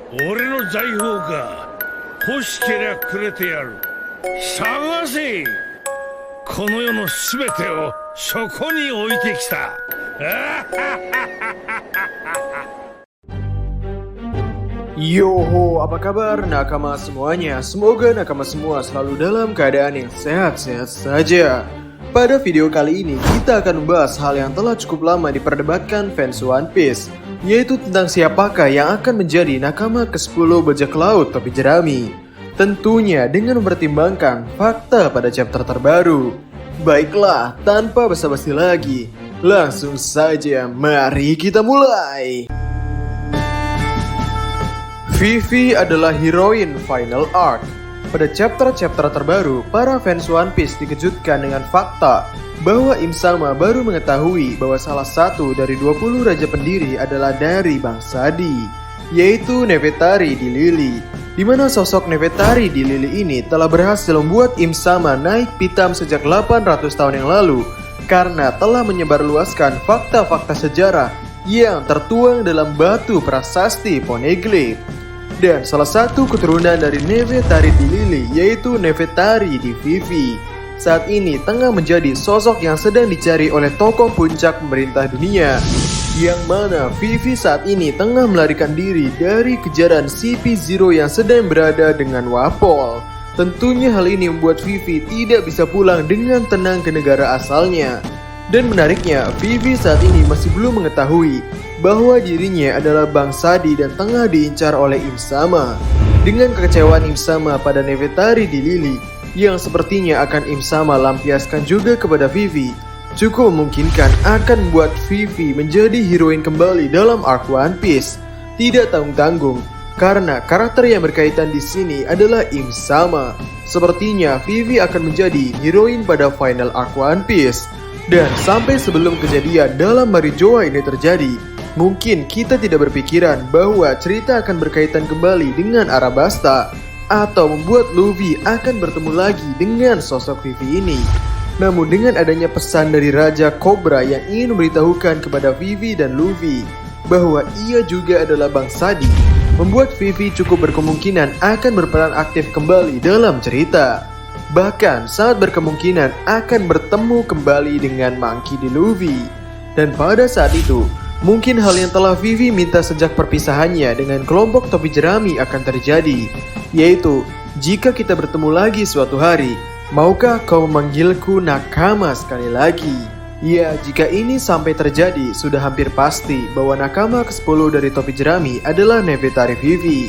俺の財宝か。欲しけりゃくれてやる。探せ。この世のすべてをそこに置いてきた。Yoho, apa kabar nakama semuanya? Semoga nakama semua selalu dalam keadaan yang sehat-sehat saja. Pada video kali ini, kita akan membahas hal yang telah cukup lama diperdebatkan fans One Piece, yaitu tentang siapakah yang akan menjadi nakama ke-10 bajak laut topi jerami. Tentunya dengan mempertimbangkan fakta pada chapter terbaru. Baiklah, tanpa basa-basi lagi, langsung saja mari kita mulai. Vivi adalah heroin final arc. Pada chapter-chapter terbaru, para fans One Piece dikejutkan dengan fakta bahwa Im Sama baru mengetahui bahwa salah satu dari 20 raja pendiri adalah dari bangsa Di, yaitu Nefertari di Lili. Di mana sosok Nefertari di Lili ini telah berhasil membuat Im Sama naik pitam sejak 800 tahun yang lalu karena telah menyebarluaskan fakta-fakta sejarah yang tertuang dalam batu prasasti Poneglyph. Dan salah satu keturunan dari Nefertari di Lili yaitu Nefertari di Vivi saat ini tengah menjadi sosok yang sedang dicari oleh tokoh puncak pemerintah dunia, yang mana Vivi saat ini tengah melarikan diri dari kejaran CP0 yang sedang berada dengan Wapol. Tentunya hal ini membuat Vivi tidak bisa pulang dengan tenang ke negara asalnya. Dan menariknya, Vivi saat ini masih belum mengetahui bahwa dirinya adalah bangsa Di dan tengah diincar oleh Im Sama. Dengan kekecewaan Im Sama pada Nefertari di Lili yang sepertinya akan Im Sama lampiaskan juga kepada Vivi, cukup memungkinkan akan membuat Vivi menjadi heroin kembali dalam arc One Piece. Tidak tanggung-tanggung, karena karakter yang berkaitan di sini adalah Im Sama. Sepertinya Vivi akan menjadi heroin pada final arc One Piece. Dan sampai sebelum kejadian dalam Marijoa ini terjadi, mungkin kita tidak berpikiran bahwa cerita akan berkaitan kembali dengan Arabasta atau membuat Luffy akan bertemu lagi dengan sosok Vivi ini. Namun dengan adanya pesan dari Raja Cobra yang ingin memberitahukan kepada Vivi dan Luffy bahwa ia juga adalah bangsa Di, membuat Vivi cukup berkemungkinan akan berperan aktif kembali dalam cerita. Bahkan sangat berkemungkinan akan bertemu kembali dengan Monkey D. Luffy. Dan pada saat itu, mungkin hal yang telah Vivi minta sejak perpisahannya dengan kelompok topi jerami akan terjadi, yaitu, jika kita bertemu lagi suatu hari, maukah kau memanggilku nakama sekali lagi? Ya, jika ini sampai terjadi, sudah hampir pasti bahwa nakama ke-10 dari topi jerami adalah Nefertari Vivi.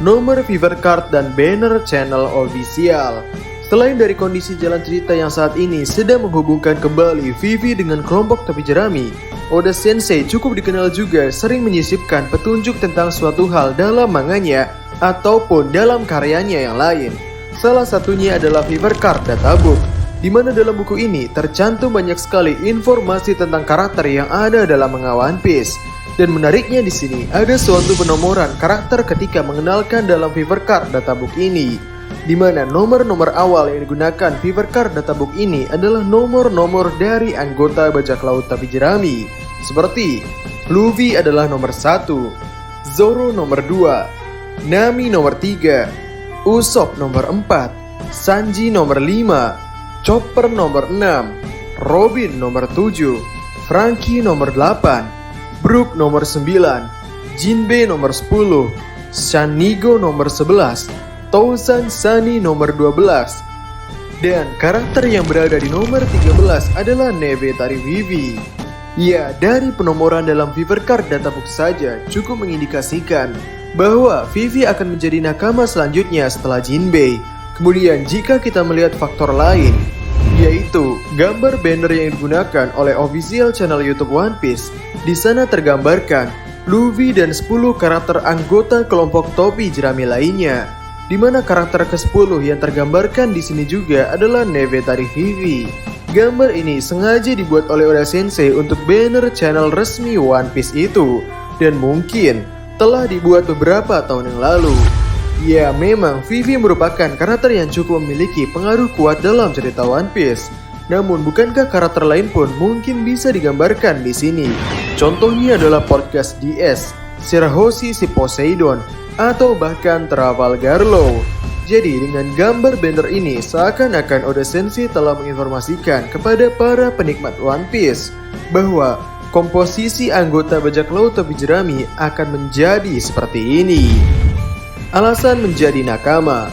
Nomor Fever Card dan banner channel official. Selain dari kondisi jalan cerita yang saat ini sedang menghubungkan kembali Vivi dengan kelompok topi jerami, Oda Sensei cukup dikenal juga sering menyisipkan petunjuk tentang suatu hal dalam manganya ataupun dalam karyanya yang lain. Salah satunya adalah Fever Card Databook, di mana dalam buku ini tercantum banyak sekali informasi tentang karakter yang ada dalam manga One Piece. Dan menariknya di sini ada suatu penomoran karakter ketika mengenalkan dalam Fever Card Databook ini, di mana nomor-nomor awal yang digunakan Fever Card Databook ini adalah nomor-nomor dari anggota bajak laut topi jerami, seperti Luffy adalah nomor 1, Zoro nomor 2, Nami nomor 3, Usopp nomor 4, Sanji nomor 5, Chopper nomor 6, Robin nomor 7, Franky nomor 8, Brook nomor 9, Jinbe nomor 10, Shanigo nomor 11, Touzan Sunny nomor 12. Dan karakter yang berada di nomor 13 adalah Nefertari Vivi. Ya, dari penomoran dalam Fever Card Databook saja cukup mengindikasikan bahwa Vivi akan menjadi nakama selanjutnya setelah Jinbei. Kemudian jika kita melihat faktor lain, yaitu gambar banner yang digunakan oleh official channel YouTube One Piece, di sana tergambarkan Luffy dan 10 karakter anggota kelompok topi jerami lainnya, di mana karakter ke-10 yang tergambarkan di sini juga adalah Nefertari Vivi. Gambar ini sengaja dibuat oleh Oda Sensei untuk banner channel resmi One Piece itu, dan mungkin telah dibuat beberapa tahun yang lalu. Ya, memang Vivi merupakan karakter yang cukup memiliki pengaruh kuat dalam cerita One Piece. Namun bukankah karakter lain pun mungkin bisa digambarkan di sini? Contohnya adalah podcast DS, Shirahoshi si Poseidon, atau bahkan Trafalgar Law. Jadi dengan gambar banner ini seakan-akan Oda Sensei telah menginformasikan kepada para penikmat One Piece bahwa komposisi anggota bajak laut topi jerami akan menjadi seperti ini. Alasan menjadi nakama.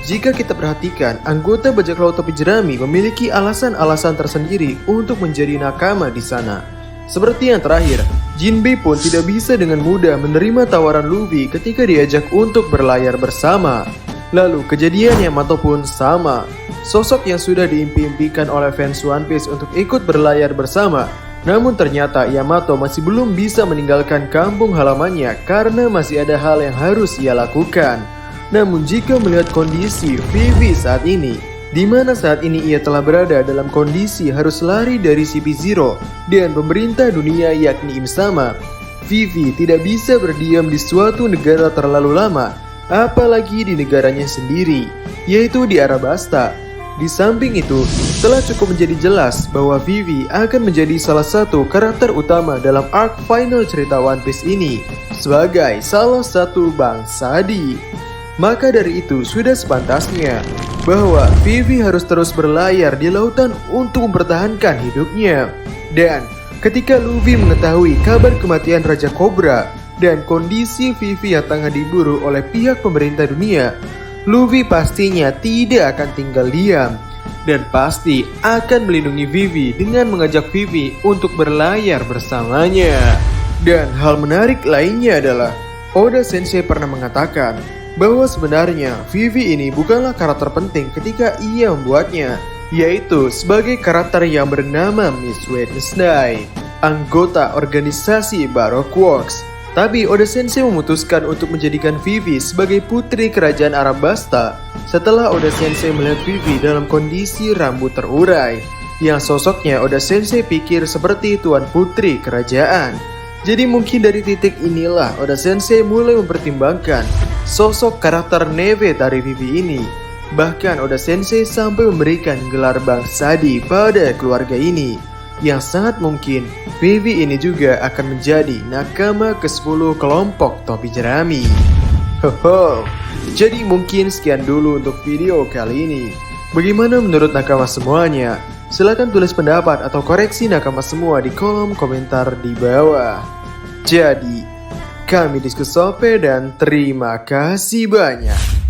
Jika kita perhatikan, anggota bajak laut topi jerami memiliki alasan-alasan tersendiri untuk menjadi nakama di sana. Seperti yang terakhir, Jinbei pun tidak bisa dengan mudah menerima tawaran Luffy ketika diajak untuk berlayar bersama. Lalu kejadian Yamato pun sama. Sosok yang sudah diimpi-impikan oleh fans One Piece untuk ikut berlayar bersama. Namun ternyata Yamato masih belum bisa meninggalkan kampung halamannya karena masih ada hal yang harus ia lakukan. Namun jika melihat kondisi Vivi saat ini, di mana saat ini ia telah berada dalam kondisi harus lari dari CP0 dan pemerintah dunia yakni Im-sama, Vivi tidak bisa berdiam di suatu negara terlalu lama, apalagi di negaranya sendiri, yaitu di Arabasta. Di samping itu, telah cukup menjadi jelas bahwa Vivi akan menjadi salah satu karakter utama dalam arc final cerita One Piece ini, sebagai salah satu bangsa Di. Maka dari itu sudah sepantasnya bahwa Vivi harus terus berlayar di lautan untuk mempertahankan hidupnya. Dan ketika Luffy mengetahui kabar kematian Raja Cobra dan kondisi Vivi yang tengah diburu oleh pihak pemerintah dunia, Luffy pastinya tidak akan tinggal diam dan pasti akan melindungi Vivi dengan mengajak Vivi untuk berlayar bersamanya. Dan hal menarik lainnya adalah Oda Sensei pernah mengatakan bahwa sebenarnya Vivi ini bukanlah karakter penting ketika ia membuatnya, yaitu sebagai karakter yang bernama Miss Wednesday, anggota organisasi Baroque Works. Tapi Oda Sensei memutuskan untuk menjadikan Vivi sebagai putri kerajaan Arabasta setelah Oda Sensei melihat Vivi dalam kondisi rambut terurai, yang sosoknya Oda Sensei pikir seperti tuan putri kerajaan. Jadi mungkin dari titik inilah Oda Sensei mulai mempertimbangkan sosok karakter Neve dari Vivi ini. Bahkan Oda Sensei sampai memberikan gelar bangsa Di pada keluarga ini, yang sangat mungkin Vivi ini juga akan menjadi nakama ke-10 kelompok topi jerami. Hoho. Jadi mungkin sekian dulu untuk video kali ini. Bagaimana menurut nakama semuanya? Silahkan tulis pendapat atau koreksi nakama semua di kolom komentar di bawah. Jadi, kami Diskusope dan terima kasih banyak.